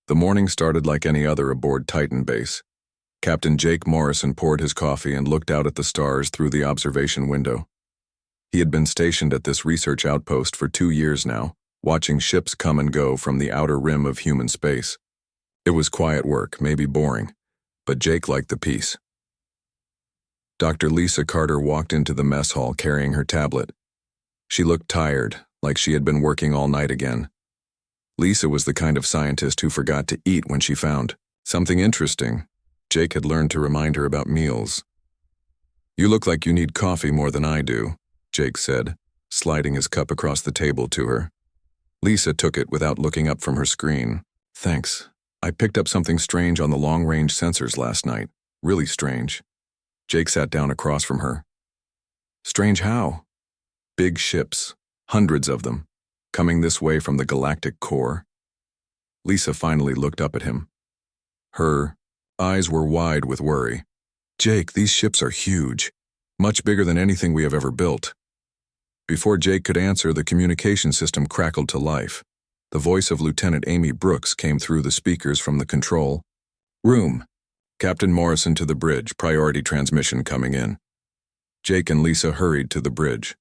The morning started like any other aboard Titan base. Captain Jake Morrison poured his coffee and looked out at the stars through the observation window. He had been stationed at this research outpost for 2 years now, watching ships come and go from the outer rim of human space. It was quiet work, maybe boring, but Jake liked the peace. Dr. Lisa Carter walked into the mess hall carrying her tablet. She looked tired, like she had been working all night again. Lisa was the kind of scientist who forgot to eat when she found something interesting. Jake had learned to remind her about meals. "You look like you need coffee more than I do," Jake said, sliding his cup across the table to her. Lisa took it without looking up from her screen. "Thanks. I picked up something strange on the long-range sensors last night. Really strange." Jake sat down across from her. "Strange how?" "Big ships, hundreds of them, coming this way from the galactic core." Lisa finally looked up at him. Her eyes were wide with worry. "Jake, these ships are huge, much bigger than anything we have ever built." Before Jake could answer, the communication system crackled to life. The voice of Lieutenant Amy Brooks came through the speakers from the control room. "Captain Morrison to the bridge, priority transmission coming in." Jake and Lisa hurried to the bridge.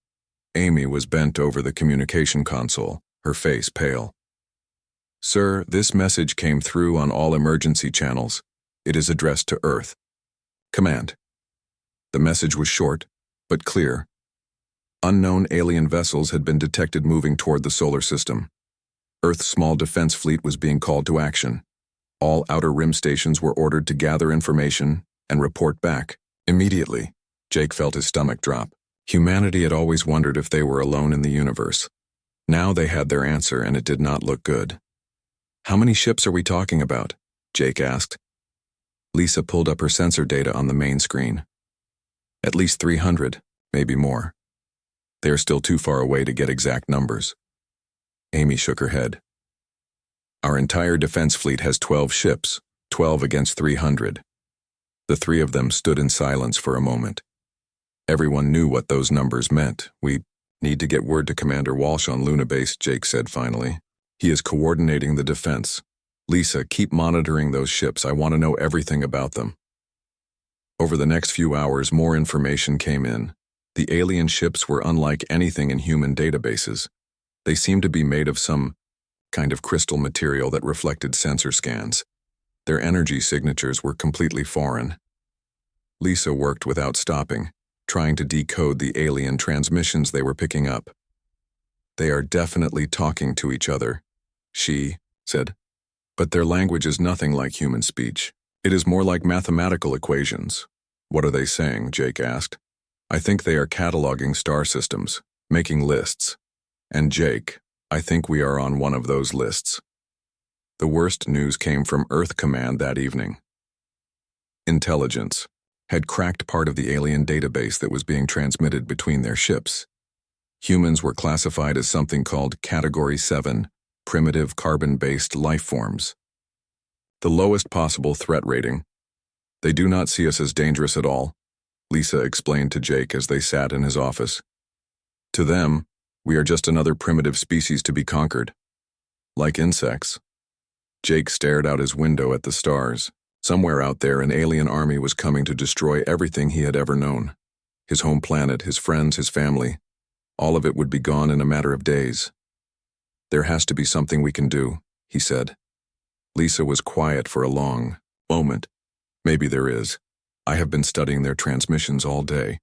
Amy was bent over the communication console, her face pale. "Sir, this message came through on all emergency channels. It is addressed to Earth. Command." The message was short, but clear. Unknown alien vessels had been detected moving toward the solar system. Earth's small defense fleet was being called to action. All outer rim stations were ordered to gather information and report back immediately. Jake felt his stomach drop. Humanity had always wondered if they were alone in the universe. Now they had their answer, and it did not look good. "How many ships are we talking about?" Jake asked. Lisa pulled up her sensor data on the main screen. "At least 300, maybe more. They are still too far away to get exact numbers." Amy shook her head. "Our entire defense fleet has 12 ships, 12 against 300. The three of them stood in silence for a moment. Everyone knew what those numbers meant. "We need to get word to Commander Walsh on Luna Base," Jake said finally. "He is coordinating the defense. Lisa, keep monitoring those ships. I want to know everything about them." Over the next few hours, more information came in. The alien ships were unlike anything in human databases. They seemed to be made of some kind of crystal material that reflected sensor scans. Their energy signatures were completely foreign. Lisa worked without stopping, trying to decode the alien transmissions they were picking up. "They are definitely talking to each other," she said. "But their language is nothing like human speech. It is more like mathematical equations." "What are they saying?" Jake asked. "I think they are cataloging star systems, making lists. And Jake, I think we are on one of those lists." The worst news came from Earth Command that evening. Intelligence had cracked part of the alien database that was being transmitted between their ships. Humans were classified as something called Category 7, primitive carbon-based life forms. The lowest possible threat rating. "They do not see us as dangerous at all," Lisa explained to Jake as they sat in his office. "To them, we are just another primitive species to be conquered. Like insects." Jake stared out his window at the stars. Somewhere out there, an alien army was coming to destroy everything he had ever known. His home planet, his friends, his family. All of it would be gone in a matter of days. "There has to be something we can do," he said. Lisa was quiet for a long moment. "Maybe there is. I have been studying their transmissions all day.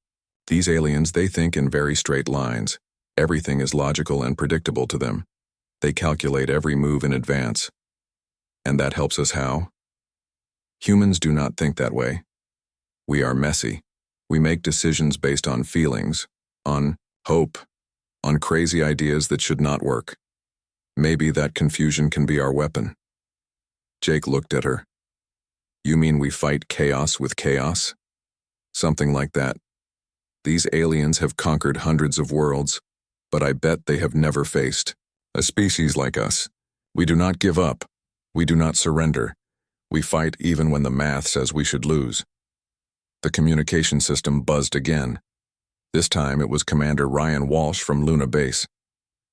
These aliens, they think in very straight lines. Everything is logical and predictable to them. They calculate every move in advance. And that helps us how? Humans do not think that way. We are messy. We make decisions based on feelings, on hope, on crazy ideas that should not work. Maybe that confusion can be our weapon." Jake looked at her. "You mean we fight chaos with chaos?" "Something like that. These aliens have conquered hundreds of worlds, but I bet they have never faced a species like us. We do not give up. We do not surrender. We fight even when the math says we should lose." The communication system buzzed again. This time it was Commander Ryan Walsh from Luna Base.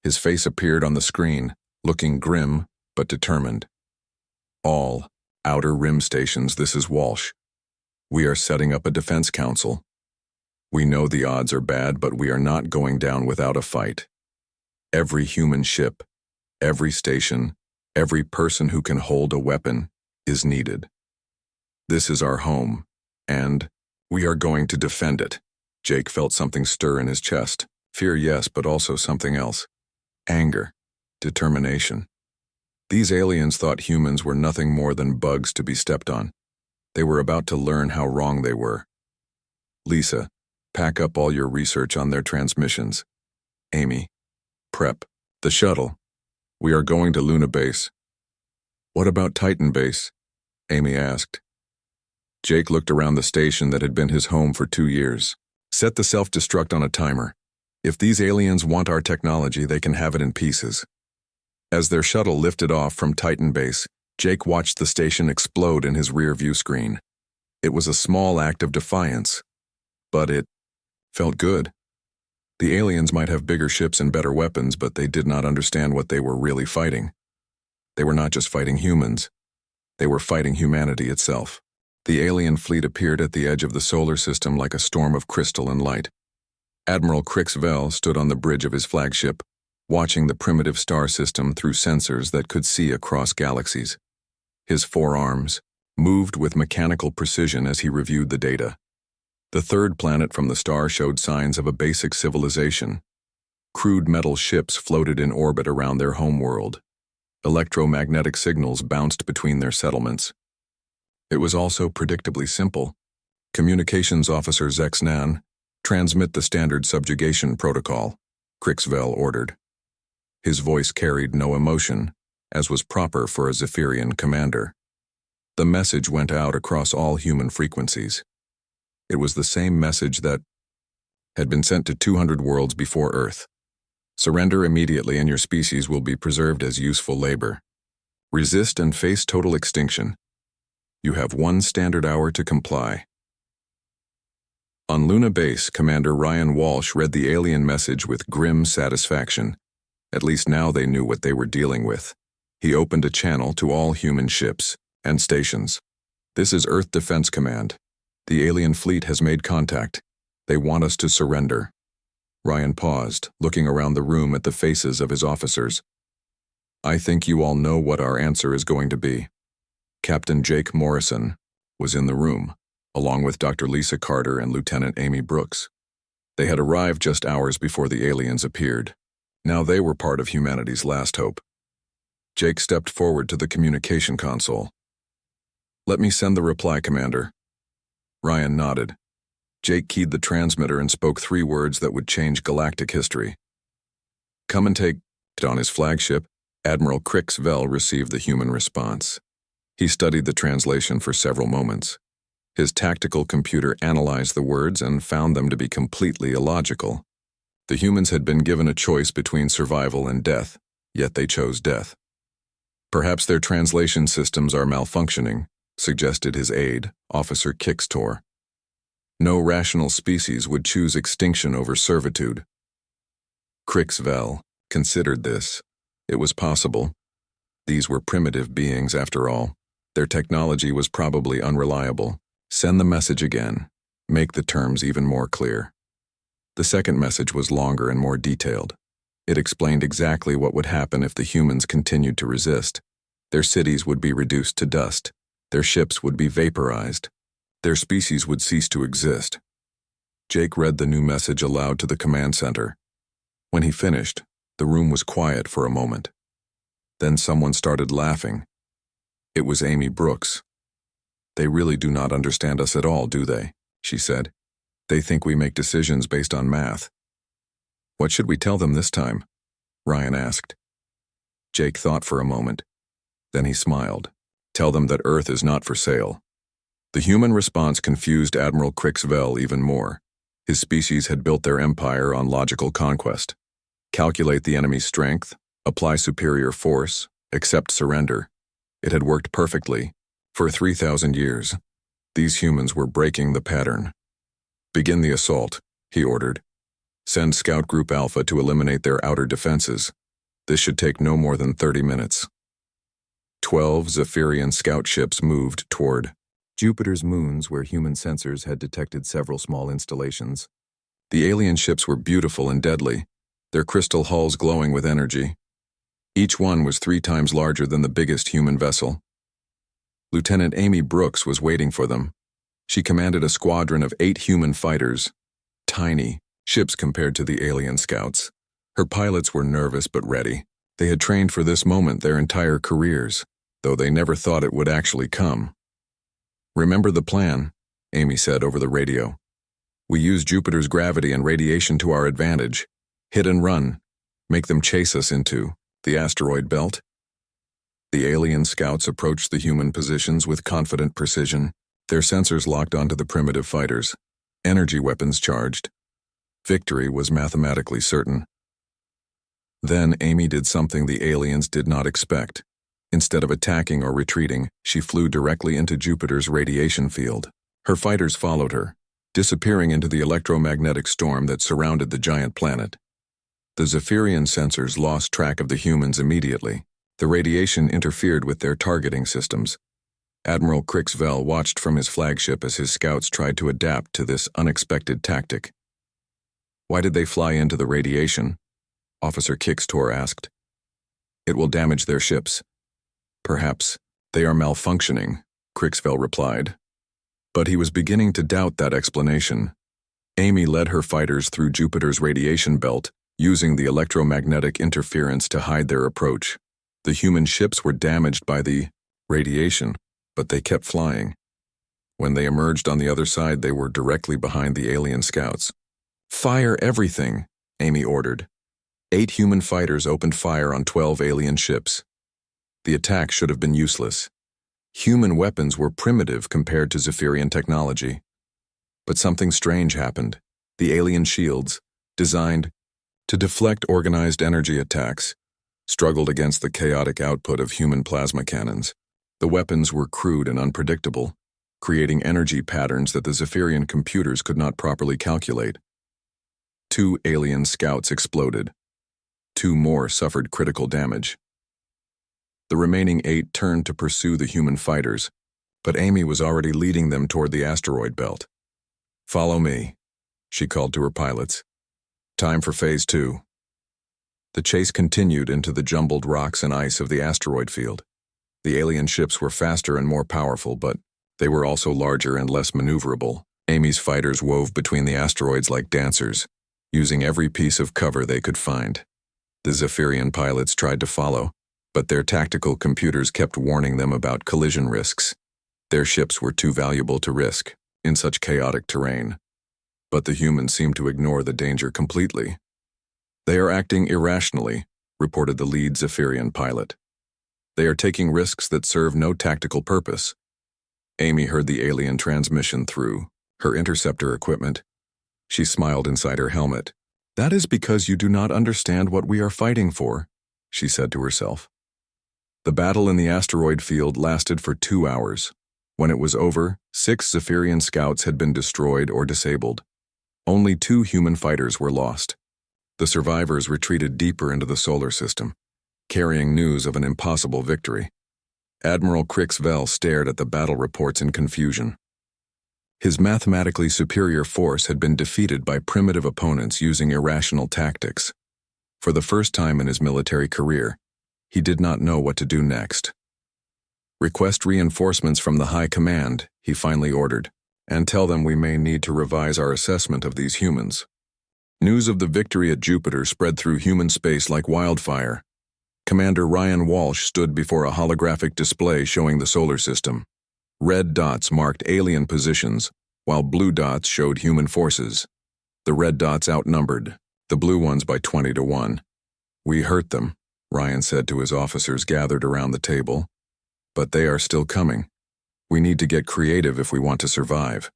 His face appeared on the screen, looking grim but determined. All outer rim stations, this is Walsh. We are setting up a defense council. We know the odds are bad, but we are not going down without a fight. Every human ship, every station, every person who can hold a weapon is needed. This is our home, and we are going to defend it. Jake felt something stir in his chest. Fear, yes, but also something else. Anger, determination. These aliens thought humans were nothing more than bugs to be stepped on. They were about to learn how wrong they were. Lisa, pack up all your research on their transmissions. Amy, prep the shuttle. We are going to Luna Base. What about Titan Base? Amy asked. Jake looked around the station that had been his home for 2 years. Set the self-destruct on a timer. If these aliens want our technology, they can have it in pieces. As their shuttle lifted off from Titan Base, Jake watched the station explode in his rear-view screen. It was a small act of defiance, but it felt good. The aliens might have bigger ships and better weapons, but they did not understand what they were really fighting. They were not just fighting humans. They were fighting humanity itself. The alien fleet appeared at the edge of the solar system like a storm of crystal and light. Admiral Crixvell stood on the bridge of his flagship, watching the primitive star system through sensors that could see across galaxies. His forearms moved with mechanical precision as he reviewed the data. The third planet from the star showed signs of a basic civilization. Crude metal ships floated in orbit around their homeworld. Electromagnetic signals bounced between their settlements. It was also predictably simple. Communications Officer Zexnan, transmit the standard subjugation protocol, Crixvell ordered. His voice carried no emotion, as was proper for a Zephyrian commander. The message went out across all human frequencies. It was the same message that had been sent to 200 worlds before Earth. Surrender immediately and your species will be preserved as useful labor. Resist and face total extinction. You have 1 standard hour to comply. On Luna Base, Commander Ryan Walsh read the alien message with grim satisfaction. At least now they knew what they were dealing with. He opened a channel to all human ships and stations. This is Earth Defense Command. The alien fleet has made contact. They want us to surrender. Ryan paused, looking around the room at the faces of his officers. I think you all know what our answer is going to be. Captain Jake Morrison was in the room, along with Dr. Lisa Carter and Lieutenant Amy Brooks. They had arrived just hours before the aliens appeared. Now they were part of humanity's last hope. Jake stepped forward to the communication console. Let me send the reply, Commander. Ryan nodded. Jake keyed the transmitter and spoke 3 words that would change galactic history. Come and take it. On his flagship, Admiral Crixvell received the human response. He studied the translation for several moments. His tactical computer analyzed the words and found them to be completely illogical. The humans had been given a choice between survival and death, yet they chose death. Perhaps their translation systems are malfunctioning, suggested his aide, Officer Kixtor. No rational species would choose extinction over servitude. Crixvell considered this. It was possible. These were primitive beings, after all. Their technology was probably unreliable. Send the message again. Make the terms even more clear. The second message was longer and more detailed. It explained exactly what would happen if the humans continued to resist. Their cities would be reduced to dust. Their ships would be vaporized. Their species would cease to exist. Jake read the new message aloud to the command center. When he finished, the room was quiet for a moment. Then someone started laughing. It was Amy Brooks. They really do not understand us at all, do they? She said. They think we make decisions based on math. What should we tell them this time? Ryan asked. Jake thought for a moment. Then he smiled. Tell them that Earth is not for sale. The human response confused Admiral Crixvell even more. His species had built their empire on logical conquest. Calculate the enemy's strength, apply superior force, accept surrender. It had worked perfectly. For 3,000 years, these humans were breaking the pattern. Begin the assault, he ordered. Send Scout Group Alpha to eliminate their outer defenses. This should take no more than 30 minutes. 12 Zephyrian scout ships moved toward Jupiter's moons, where human sensors had detected several small installations. The alien ships were beautiful and deadly, their crystal hulls glowing with energy. Each one was 3 times larger than the biggest human vessel. Lieutenant Amy Brooks was waiting for them. She commanded a squadron of 8 human fighters, tiny ships compared to the alien scouts. Her pilots were nervous but ready. They had trained for this moment their entire careers, though they never thought it would actually come. "Remember the plan," Amy said over the radio. "We use Jupiter's gravity and radiation to our advantage. Hit and run. Make them chase us into the asteroid belt." The alien scouts approached the human positions with confident precision, their sensors locked onto the primitive fighters, energy weapons charged. Victory was mathematically certain. Then Amy did something the aliens did not expect. Instead of attacking or retreating, she flew directly into Jupiter's radiation field. Her fighters followed her, disappearing into the electromagnetic storm that surrounded the giant planet. The Zephyrian sensors lost track of the humans immediately. The radiation interfered with their targeting systems. Admiral Crixvell watched from his flagship as his scouts tried to adapt to this unexpected tactic. "Why did they fly into the radiation?" Officer Kixtor asked. "It will damage their ships." "Perhaps they are malfunctioning," Crixvell replied. But he was beginning to doubt that explanation. Amy led her fighters through Jupiter's radiation belt, using the electromagnetic interference to hide their approach. The human ships were damaged by the radiation, but they kept flying. When they emerged on the other side, they were directly behind the alien scouts. "Fire everything," Amy ordered. 8 human fighters opened fire on 12 alien ships. The attack should have been useless. Human weapons were primitive compared to Zephyrian technology. But something strange happened. The alien shields, designed to deflect organized energy attacks, struggled against the chaotic output of human plasma cannons. The weapons were crude and unpredictable, creating energy patterns that the Zephyrian computers could not properly calculate. 2 alien scouts exploded. 2 more suffered critical damage. The remaining 8 turned to pursue the human fighters, but Amy was already leading them toward the asteroid belt. "Follow me," she called to her pilots. "Time for Phase 2. The chase continued into the jumbled rocks and ice of the asteroid field. The alien ships were faster and more powerful, but they were also larger and less maneuverable. Amy's fighters wove between the asteroids like dancers, using every piece of cover they could find. The Zephyrian pilots tried to follow, but their tactical computers kept warning them about collision risks. Their ships were too valuable to risk in such chaotic terrain. But the humans seemed to ignore the danger completely. "They are acting irrationally," reported the lead Zephyrian pilot. "They are taking risks that serve no tactical purpose." Amy heard the alien transmission through her interceptor equipment. She smiled inside her helmet. "That is because you do not understand what we are fighting for," she said to herself. The battle in the asteroid field lasted for 2 hours. When it was over, 6 Zephyrian scouts had been destroyed or disabled. Only 2 human fighters were lost. The survivors retreated deeper into the solar system, carrying news of an impossible victory. Admiral Crixvell stared at the battle reports in confusion. His mathematically superior force had been defeated by primitive opponents using irrational tactics. For the first time in his military career, he did not know what to do next. "Request reinforcements from the High Command," he finally ordered, "and tell them we may need to revise our assessment of these humans." News of the victory at Jupiter spread through human space like wildfire. Commander Ryan Walsh stood before a holographic display showing the solar system. Red dots marked alien positions, while blue dots showed human forces. The red dots outnumbered, the blue ones by 20 to 1. "We hurt them," Ryan said to his officers gathered around the table. "But they are still coming. We need to get creative if we want to survive."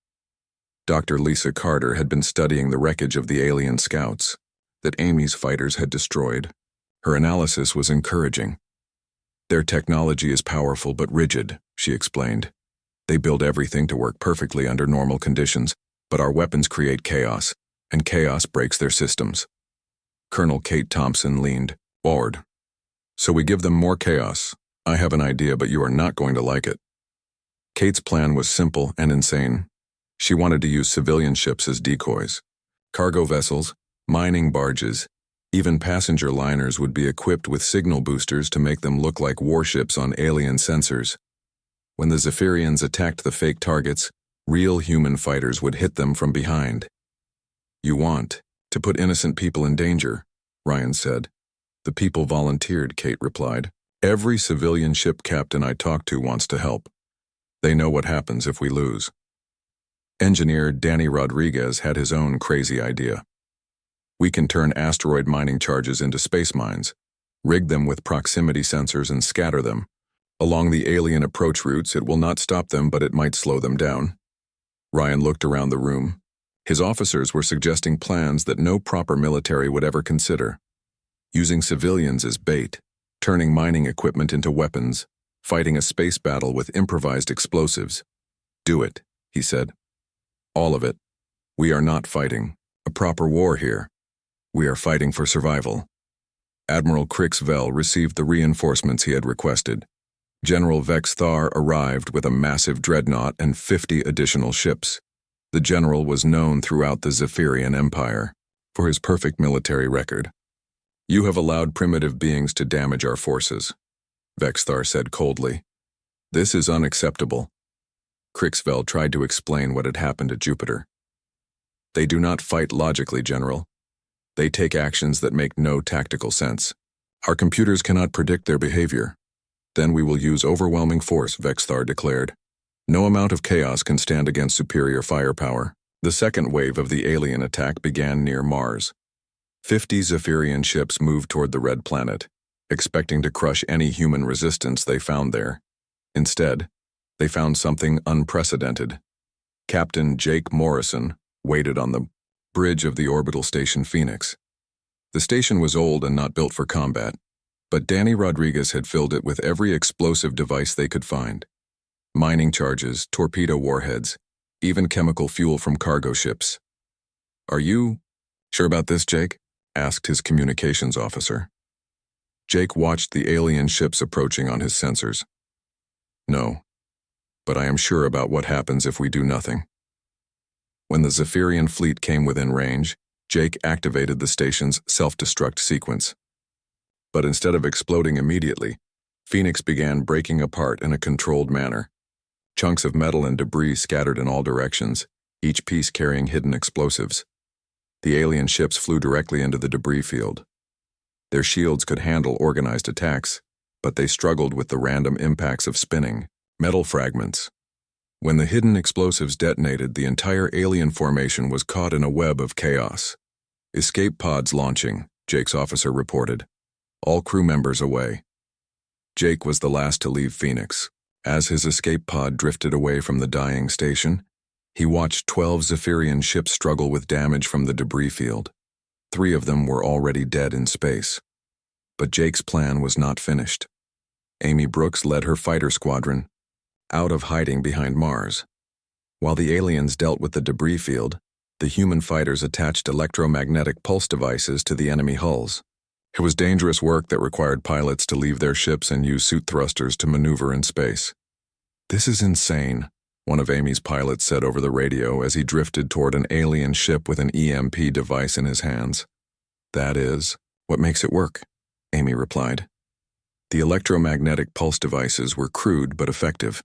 Dr. Lisa Carter had been studying the wreckage of the alien scouts that Amy's fighters had destroyed. Her analysis was encouraging. "Their technology is powerful but rigid," she explained. "They build everything to work perfectly under normal conditions, but our weapons create chaos, and chaos breaks their systems." Colonel Kate Thompson leaned forward. "So we give them more chaos," I have an idea, but you are not going to like it. Kate's plan was simple and insane. She wanted to use civilian ships as decoys. Cargo vessels, mining barges, even passenger liners would be equipped with signal boosters to make them look like warships on alien sensors. When the Zephyrians attacked the fake targets, real human fighters would hit them from behind. You want to put innocent people in danger, Ryan said. The people volunteered, Kate replied. Every civilian ship captain I talk to wants to help. They know what happens if we lose. Engineer Danny Rodriguez had his own crazy idea. We can turn asteroid mining charges into space mines, rig them with proximity sensors and scatter them. Along the alien approach routes, it will not stop them, but it might slow them down. Ryan looked around the room. His officers were suggesting plans that no proper military would ever consider. Using civilians as bait, turning mining equipment into weapons, fighting a space battle with improvised explosives. Do it, he said. All of it. We are not fighting a proper war here. We are fighting for survival. Admiral Crixvell received the reinforcements he had requested. General Vex Thar arrived with a massive dreadnought and 50 additional ships. The general was known throughout the Zephyrian Empire for his perfect military record. You have allowed primitive beings to damage our forces, Vex Thar said coldly. This is unacceptable. Crixvell tried to explain what had happened at Jupiter. They do not fight logically, General. They take actions that make no tactical sense. Our computers cannot predict their behavior. Then we will use overwhelming force, Vex Thar declared. No amount of chaos can stand against superior firepower. The second wave of the alien attack began near Mars. 50 Zephyrian ships moved toward the Red Planet, expecting to crush any human resistance they found there. Instead, they found something unprecedented. Captain Jake Morrison waited on the bridge of the orbital station Phoenix. The station was old and not built for combat, but Danny Rodriguez had filled it with every explosive device they could find. Mining charges, torpedo warheads, even chemical fuel from cargo ships. Are you sure about this, Jake? Asked his communications officer. Jake watched the alien ships approaching on his sensors. No, but I am sure about what happens if we do nothing. When the Zephyrian fleet came within range, Jake activated the station's self-destruct sequence. But instead of exploding immediately, Phoenix began breaking apart in a controlled manner. Chunks of metal and debris scattered in all directions, each piece carrying hidden explosives. The alien ships flew directly into the debris field. Their shields could handle organized attacks, but they struggled with the random impacts of spinning metal fragments. When the hidden explosives detonated, the entire alien formation was caught in a web of chaos. Escape pods launching, Jake's officer reported. All crew members away. Jake was the last to leave Phoenix. As his escape pod drifted away from the dying station, he watched 12 Zephyrian ships struggle with damage from the debris field. 3 of them were already dead in space. But Jake's plan was not finished. Amy Brooks led her fighter squadron, out of hiding behind Mars. While the aliens dealt with the debris field, the human fighters attached electromagnetic pulse devices to the enemy hulls. It was dangerous work that required pilots to leave their ships and use suit thrusters to maneuver in space. This is insane, one of Amy's pilots said over the radio as he drifted toward an alien ship with an EMP device in his hands. That is what makes it work, Amy replied. The electromagnetic pulse devices were crude but effective.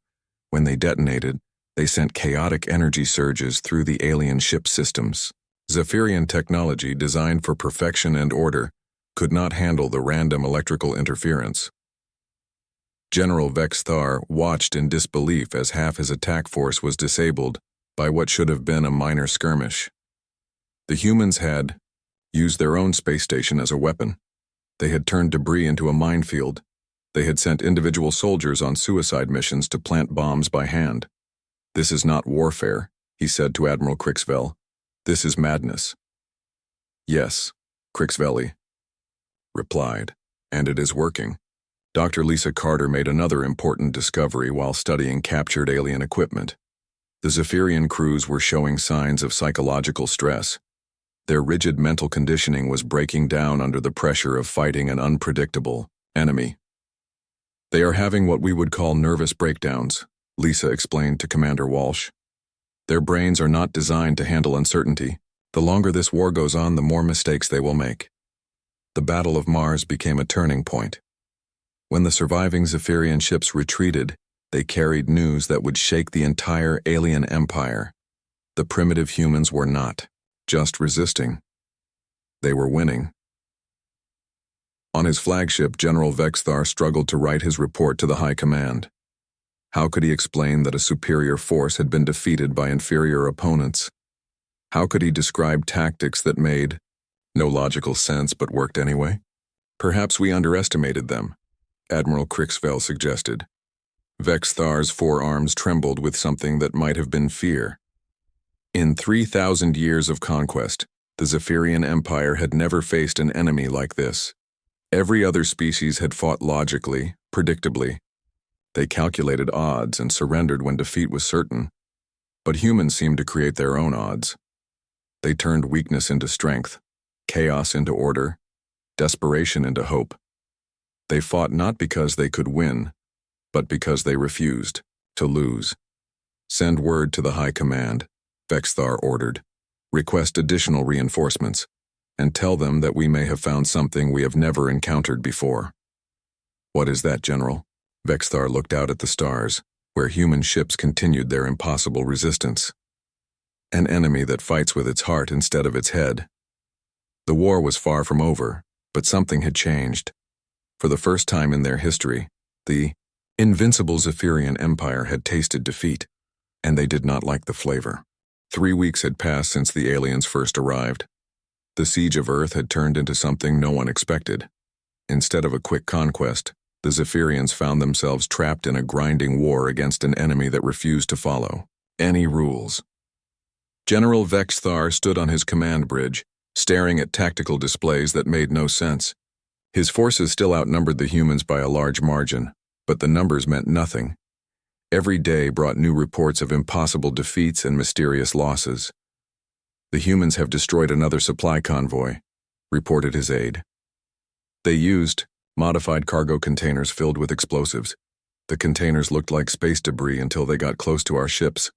When they detonated, they sent chaotic energy surges through the alien ship systems. Zephyrian technology designed for perfection and order could not handle the random electrical interference. General Vex Thar watched in disbelief as half his attack force was disabled by what should have been a minor skirmish. The humans had used their own space station as a weapon. They had turned debris into a minefield. They had sent individual soldiers on suicide missions to plant bombs by hand. This is not warfare, he said to Admiral Crixvell. This is madness. Yes, Crixvelli replied, and it is working. Dr. Lisa Carter made another important discovery while studying captured alien equipment. The Zephyrian crews were showing signs of psychological stress. Their rigid mental conditioning was breaking down under the pressure of fighting an unpredictable enemy. They are having what we would call nervous breakdowns, Lisa explained to Commander Walsh. Their brains are not designed to handle uncertainty. The longer this war goes on, the more mistakes they will make. The Battle of Mars became a turning point. When the surviving Zephyrian ships retreated, they carried news that would shake the entire alien empire. The primitive humans were not just resisting. They were winning. On his flagship, General Vexthar struggled to write his report to the High Command. How could he explain that a superior force had been defeated by inferior opponents? How could he describe tactics that made no logical sense but worked anyway? Perhaps we underestimated them, Admiral Crixvell suggested. Vexthar's forearms trembled with something that might have been fear. In 3,000 years of conquest, the Zephyrian Empire had never faced an enemy like this. Every other species had fought logically, predictably. They calculated odds and surrendered when defeat was certain. But humans seemed to create their own odds. They turned weakness into strength, chaos into order, desperation into hope. They fought not because they could win, but because they refused to lose. Send word to the High Command, Vexthar ordered. Request additional reinforcements, and tell them that we may have found something we have never encountered before. What is that, General? Vexthar looked out at the stars, where human ships continued their impossible resistance. An enemy that fights with its heart instead of its head. The war was far from over, but something had changed. For the first time in their history, the Invincible Zephyrian Empire had tasted defeat, and they did not like the flavor. 3 weeks had passed since the aliens first arrived. The siege of Earth had turned into something no one expected. Instead of a quick conquest, the Zephyrians found themselves trapped in a grinding war against an enemy that refused to follow any rules. General Vexthar stood on his command bridge, staring at tactical displays that made no sense. His forces still outnumbered the humans by a large margin, but the numbers meant nothing. Every day brought new reports of impossible defeats and mysterious losses. The humans have destroyed another supply convoy, reported his aide. They used modified cargo containers filled with explosives. The containers looked like space debris until they got close to our ships.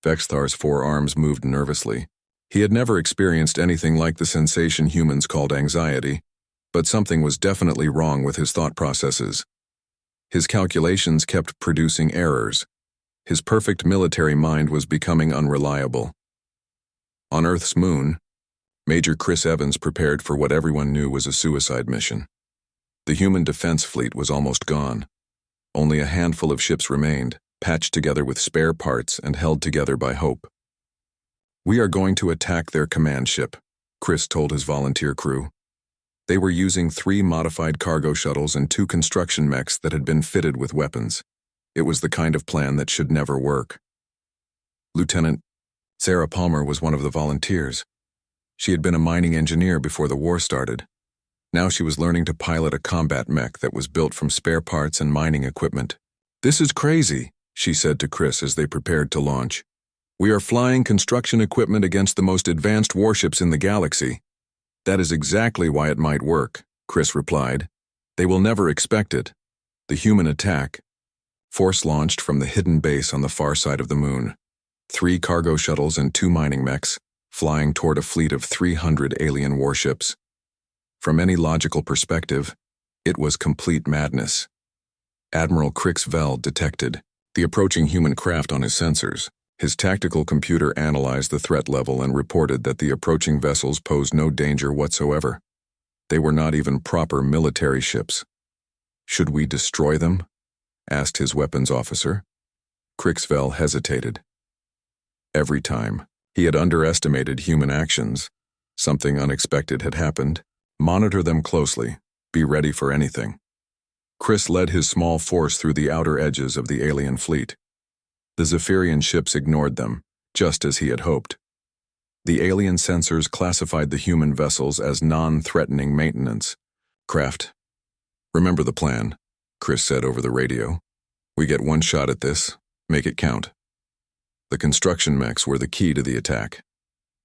Vexthar's forearms moved nervously. He had never experienced anything like the sensation humans called anxiety, but something was definitely wrong with his thought processes. His calculations kept producing errors. His perfect military mind was becoming unreliable. On Earth's moon, Major Chris Evans prepared for what everyone knew was a suicide mission. The human defense fleet was almost gone. Only a handful of ships remained, patched together with spare parts and held together by hope. "We are going to attack their command ship," Chris told his volunteer crew. They were using 3 modified cargo shuttles and 2 construction mechs that had been fitted with weapons. It was the kind of plan that should never work. Lieutenant Sarah Palmer was one of the volunteers. She had been a mining engineer before the war started. Now she was learning to pilot a combat mech that was built from spare parts and mining equipment. "This is crazy," she said to Chris as they prepared to launch. "We are flying construction equipment against the most advanced warships in the galaxy." "That is exactly why it might work," Chris replied. "They will never expect it. The human attack." Force launched from the hidden base on the far side of the moon. 3 cargo shuttles and 2 mining mechs, flying toward a fleet of 300 alien warships. From any logical perspective, it was complete madness. Admiral Crixvell detected the approaching human craft on his sensors. His tactical computer analyzed the threat level and reported that the approaching vessels posed no danger whatsoever. They were not even proper military ships. "Should we destroy them?" asked his weapons officer. Crixvell hesitated. Every time he had underestimated human actions, something unexpected had happened. "Monitor them closely. Be ready for anything." Chris led his small force through the outer edges of the alien fleet. The Zephyrian ships ignored them, just as he had hoped. The alien sensors classified the human vessels as non-threatening maintenance craft. "Remember the plan," Chris said over the radio. "We get one shot at this. Make it count." The construction mechs were the key to the attack.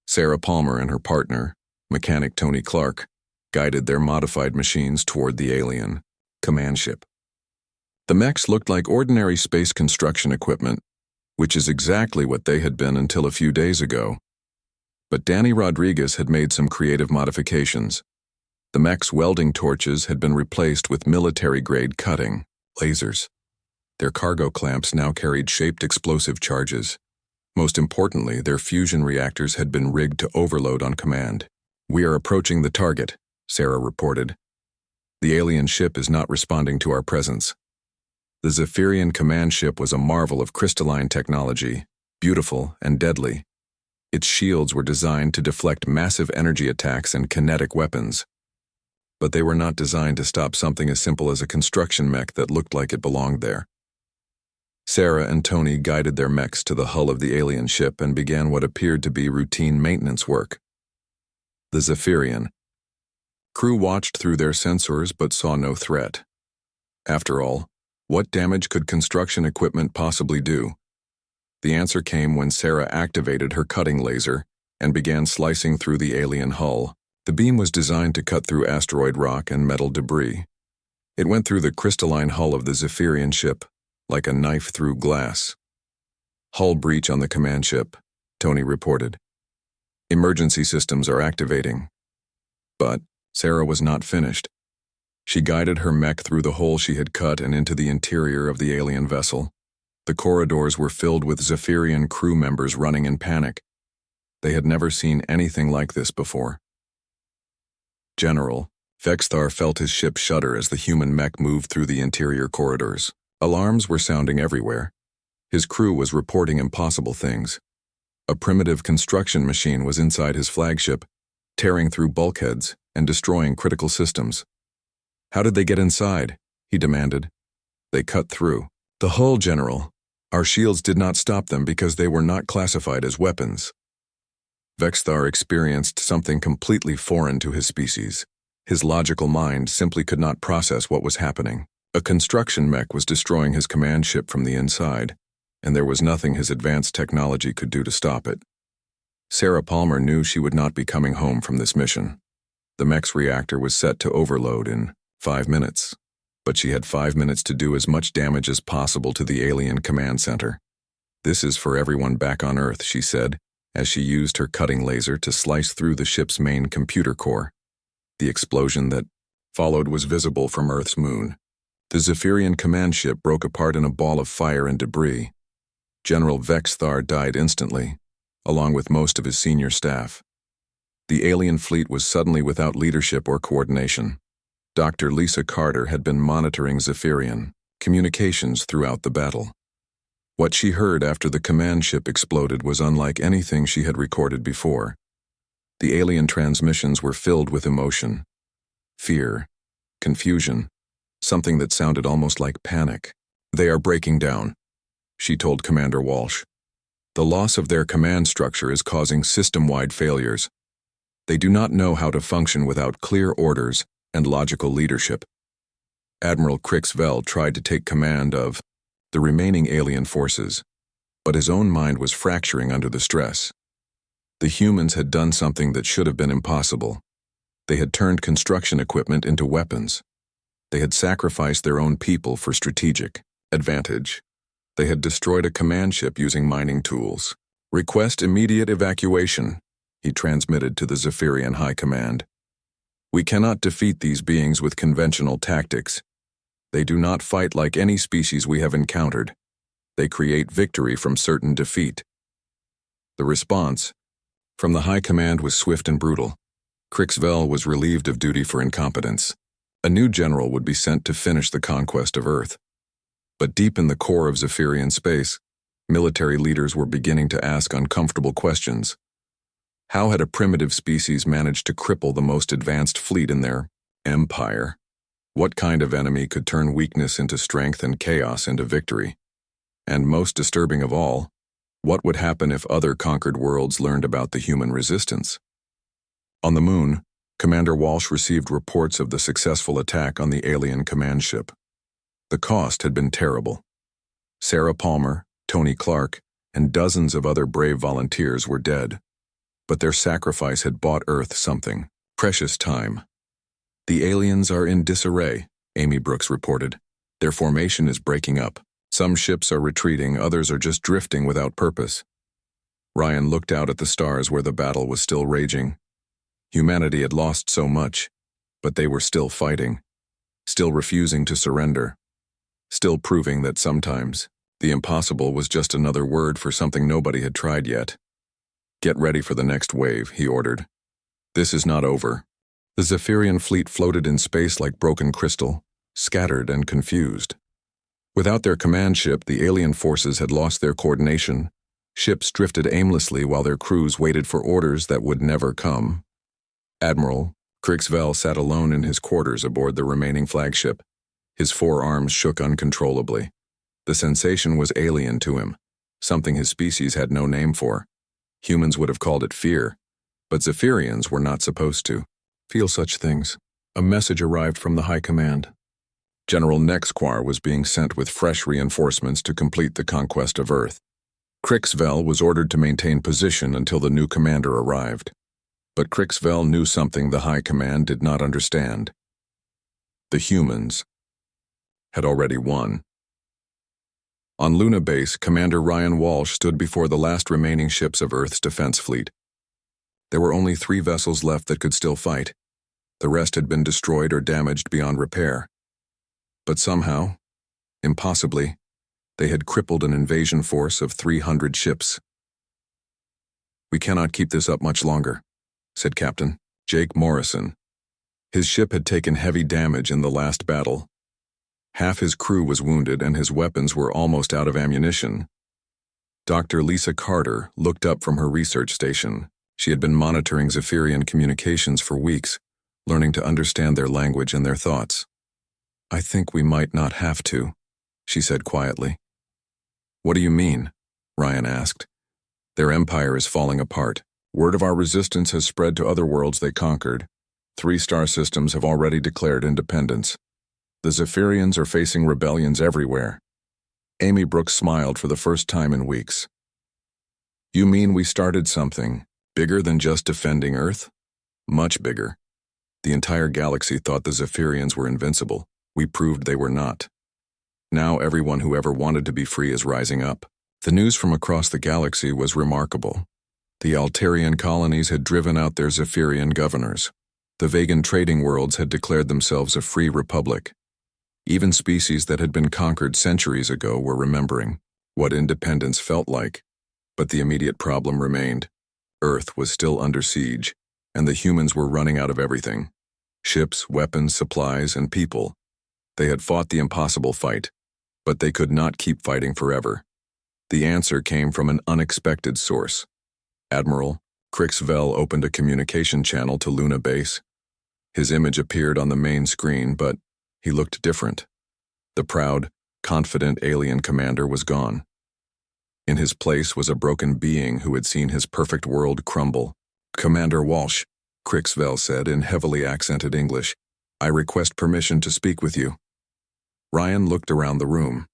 Sarah Palmer and her partner, mechanic Tony Clark, guided their modified machines toward the alien command ship. The mechs looked like ordinary space construction equipment, which is exactly what they had been until a few days ago. But Danny Rodriguez had made some creative modifications. The mech's welding torches had been replaced with military-grade cutting lasers. Their cargo clamps now carried shaped explosive charges. Most importantly, their fusion reactors had been rigged to overload on command. "We are approaching the target," Sarah reported. "The alien ship is not responding to our presence." The Zephyrian command ship was a marvel of crystalline technology, beautiful and deadly. Its shields were designed to deflect massive energy attacks and kinetic weapons. But they were not designed to stop something as simple as a construction mech that looked like it belonged there. Sarah and Tony guided their mechs to the hull of the alien ship and began what appeared to be routine maintenance work. The Zephyrian crew watched through their sensors but saw no threat. After all, what damage could construction equipment possibly do? The answer came when Sarah activated her cutting laser and began slicing through the alien hull. The beam was designed to cut through asteroid rock and metal debris. It went through the crystalline hull of the Zephyrian ship, like a knife through glass. "Hull breach on the command ship," Tony reported. "Emergency systems are activating." But Sarah was not finished. She guided her mech through the hole she had cut and into the interior of the alien vessel. The corridors were filled with Zephyrian crew members running in panic. They had never seen anything like this before. General Vexthar felt his ship shudder as the human mech moved through the interior corridors. Alarms were sounding everywhere. His crew was reporting impossible things. A primitive construction machine was inside his flagship, tearing through bulkheads and destroying critical systems. "How did they get inside?" he demanded. "They cut through the hull, General. Our shields did not stop them because they were not classified as weapons." Vexthar experienced something completely foreign to his species. His logical mind simply could not process what was happening. A construction mech was destroying his command ship from the inside, and there was nothing his advanced technology could do to stop it. Sarah Palmer knew she would not be coming home from this mission. The mech's reactor was set to overload in 5 minutes, but she had 5 minutes to do as much damage as possible to the alien command center. "This is for everyone back on Earth," she said, as she used her cutting laser to slice through the ship's main computer core. The explosion that followed was visible from Earth's moon. The Zephyrian command ship broke apart in a ball of fire and debris. General Vexthar died instantly, along with most of his senior staff. The alien fleet was suddenly without leadership or coordination. Dr. Lisa Carter had been monitoring Zephyrian communications throughout the battle. What she heard after the command ship exploded was unlike anything she had recorded before. The alien transmissions were filled with emotion, fear, confusion, something that sounded almost like panic. "They are breaking down," she told Commander Walsh. "The loss of their command structure is causing system-wide failures. They do not know how to function without clear orders and logical leadership." Admiral Crixvell tried to take command of the remaining alien forces, but his own mind was fracturing under the stress. The humans had done something that should have been impossible. They had turned construction equipment into weapons. They had sacrificed their own people for strategic advantage. They had destroyed a command ship using mining tools. "Request immediate evacuation," he transmitted to the Zephyrian High Command. "We cannot defeat these beings with conventional tactics. They do not fight like any species we have encountered. They create victory from certain defeat." The response from the High Command was swift and brutal. Crixvell was relieved of duty for incompetence. A new general would be sent to finish the conquest of Earth. But deep in the core of Zephyrian space, military leaders were beginning to ask uncomfortable questions. How had a primitive species managed to cripple the most advanced fleet in their empire? What kind of enemy could turn weakness into strength and chaos into victory? And most disturbing of all, what would happen if other conquered worlds learned about the human resistance? On the moon, Commander Walsh received reports of the successful attack on the alien command ship. The cost had been terrible. Sarah Palmer, Tony Clark, and dozens of other brave volunteers were dead. But their sacrifice had bought Earth something: precious time. "The aliens are in disarray," Amy Brooks reported. Their formation is breaking up. Some ships are retreating, others are just drifting without purpose. Ryan looked out at the stars where the battle was still raging. Humanity had lost so much, but they were still fighting, still refusing to surrender, still proving that sometimes the impossible was just another word for something nobody had tried yet. "Get ready for the next wave," he ordered. "This is not over." The Zephyrian fleet floated in space like broken crystal, scattered and confused. Without their command ship, the alien forces had lost their coordination. Ships drifted aimlessly while their crews waited for orders that would never come. Admiral Krixvel sat alone in his quarters aboard the remaining flagship. His forearms shook uncontrollably. The sensation was alien to him, something his species had no name for. Humans would have called it fear, but Zephyrians were not supposed to feel such things. A message arrived from the High Command. General Nexquar was being sent with fresh reinforcements to complete the conquest of Earth. Krixvel was ordered to maintain position until the new commander arrived. But Krixvel knew something the High Command did not understand. The humans had already won. On Luna Base, Commander Ryan Walsh stood before the last remaining ships of Earth's defense fleet. There were only 3 vessels left that could still fight. The rest had been destroyed or damaged beyond repair. But somehow, impossibly, they had crippled an invasion force of 300 ships. "We cannot keep this up much longer," said Captain Jake Morrison. His ship had taken heavy damage in the last battle. Half his crew was wounded and his weapons were almost out of ammunition. Dr. Lisa Carter looked up from her research station. She had been monitoring Zephyrian communications for weeks, learning to understand their language and their thoughts. "I think we might not have to," she said quietly. "What do you mean?" Ryan asked. "Their empire is falling apart. Word of our resistance has spread to other worlds they conquered. 3 star systems have already declared independence. The Zephyrians are facing rebellions everywhere." Amy Brooks smiled for the first time in weeks. "You mean we started something bigger than just defending Earth?" "Much bigger. The entire galaxy thought the Zephyrians were invincible. We proved they were not. Now everyone who ever wanted to be free is rising up." The news from across the galaxy was remarkable. The Altarian colonies had driven out their Zephyrian governors. The Vegan trading worlds had declared themselves a free republic. Even species that had been conquered centuries ago were remembering what independence felt like. But the immediate problem remained. Earth was still under siege, and the humans were running out of everything. Ships, weapons, supplies, and people. They had fought the impossible fight, but they could not keep fighting forever. The answer came from an unexpected source. Admiral Krixvel opened a communication channel to Luna Base. His image appeared on the main screen, but he looked different. The proud, confident alien commander was gone. In his place was a broken being who had seen his perfect world crumble. "Commander Walsh," Krixvel said in heavily accented English, "I request permission to speak with you." Ryan looked around the room.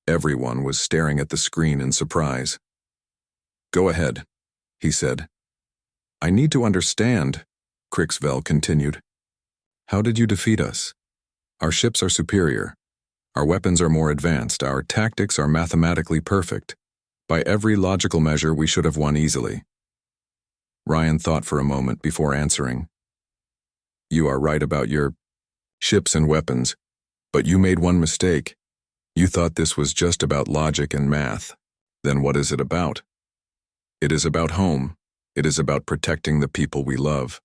Everyone was staring at the screen in surprise. "Go ahead," he said. "I need to understand," Krixvel continued. "How did you defeat us? Our ships are superior. Our weapons are more advanced. Our tactics are mathematically perfect. By every logical measure, we should have won easily." Ryan thought for a moment before answering. "You are right about your ships and weapons, but you made one mistake. You thought this was just about logic and math. Then what is it about? It is about home. It is about protecting the people we love.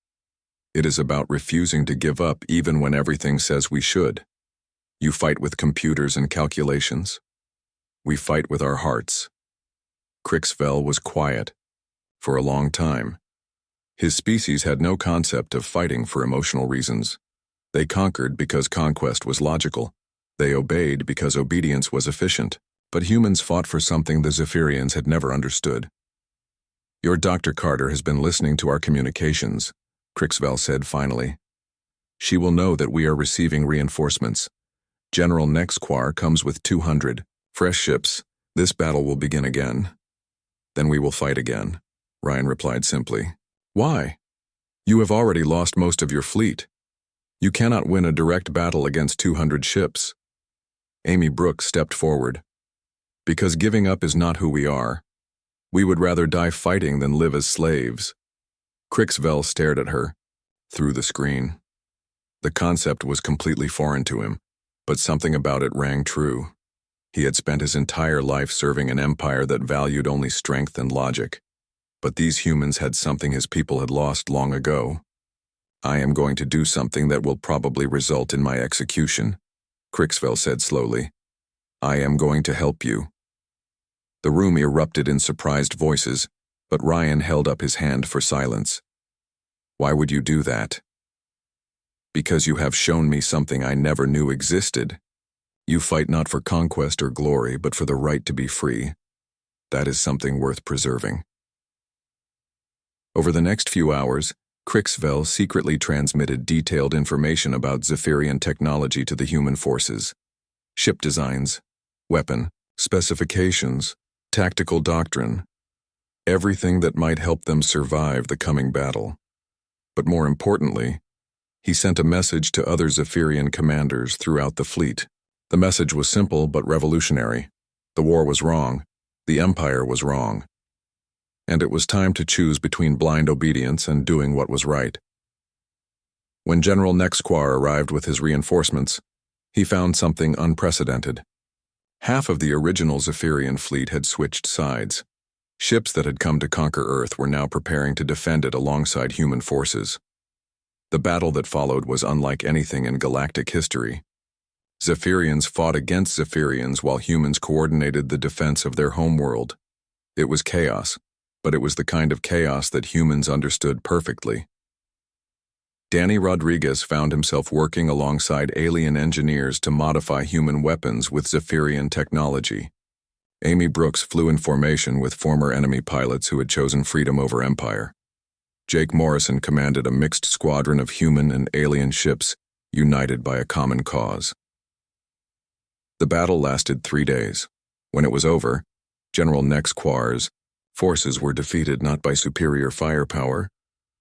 It is about refusing to give up even when everything says we should. You fight with computers and calculations. We fight with our hearts." Krixvel was quiet for a long time. His species had no concept of fighting for emotional reasons. They conquered because conquest was logical. They obeyed because obedience was efficient. But humans fought for something the Zephyrians had never understood. "Your Dr. Carter has been listening to our communications," Krixvel said finally. "She will know that we are receiving reinforcements. General Nexquar comes with 200 fresh ships. This battle will begin again. Then we will fight again," Ryan replied simply. "Why? You have already lost most of your fleet. You cannot win a direct battle against 200 ships." Amy Brooks stepped forward. Because giving up is not who we are. We would rather die fighting than live as slaves. Crixville stared at her, through the screen. The concept was completely foreign to him, but something about it rang true. He had spent his entire life serving an empire that valued only strength and logic. But these humans had something his people had lost long ago. I am going to do something that will probably result in my execution, Crixville said slowly. I am going to help you. The room erupted in surprised voices, but Ryan held up his hand for silence. Why would you do that? Because you have shown me something I never knew existed. You fight not for conquest or glory, but for the right to be free. That is something worth preserving. Over the next few hours, Crixville secretly transmitted detailed information about Zephyrian technology to the human forces. Ship designs, weapon, specifications, tactical doctrine. Everything that might help them survive the coming battle. But more importantly, he sent a message to other Zephyrian commanders throughout the fleet. The message was simple but revolutionary. The war was wrong. The Empire was wrong. And it was time to choose between blind obedience and doing what was right. When General Nexquar arrived with his reinforcements, he found something unprecedented. Half of the original Zephyrian fleet had switched sides. Ships that had come to conquer Earth were now preparing to defend it alongside human forces. The battle that followed was unlike anything in galactic history. Zephyrians fought against Zephyrians while humans coordinated the defense of their homeworld. It was chaos, but it was the kind of chaos that humans understood perfectly. Danny Rodriguez found himself working alongside alien engineers to modify human weapons with Zephyrian technology. Amy Brooks flew in formation with former enemy pilots who had chosen freedom over empire. Jake Morrison commanded a mixed squadron of human and alien ships united by a common cause. The battle lasted 3 days. When it was over, General Nexquar's forces were defeated not by superior firepower,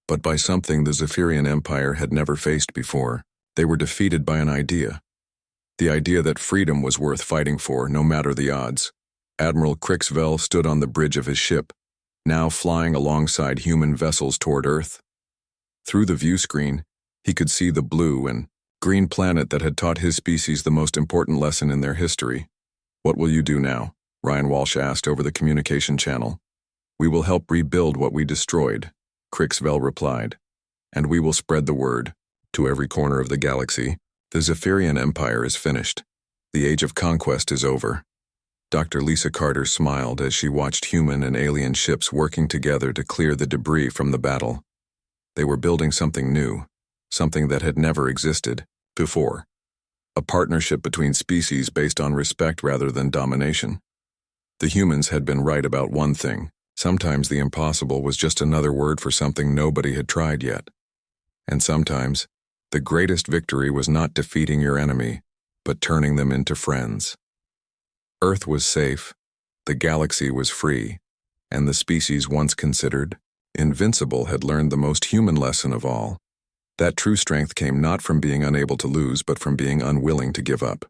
but by something the Zephyrian Empire had never faced before. They were defeated by an idea. The idea that freedom was worth fighting for, no matter the odds. Admiral Crixville stood on the bridge of his ship, now flying alongside human vessels toward Earth. Through the view screen, he could see the blue and green planet that had taught his species the most important lesson in their history. What will you do now? Ryan Walsh asked over the communication channel. We will help rebuild what we destroyed, Crixville replied. And we will spread the word to every corner of the galaxy. The Zephyrian Empire is finished. The age of conquest is over. Dr. Lisa Carter smiled as she watched human and alien ships working together to clear the debris from the battle. They were building something new, something that had never existed before. A partnership between species based on respect rather than domination. The humans had been right about one thing. Sometimes the impossible was just another word for something nobody had tried yet. And sometimes, the greatest victory was not defeating your enemy, but turning them into friends. Earth was safe, the galaxy was free, and the species once considered invincible had learned the most human lesson of all. That true strength came not from being unable to lose, but from being unwilling to give up.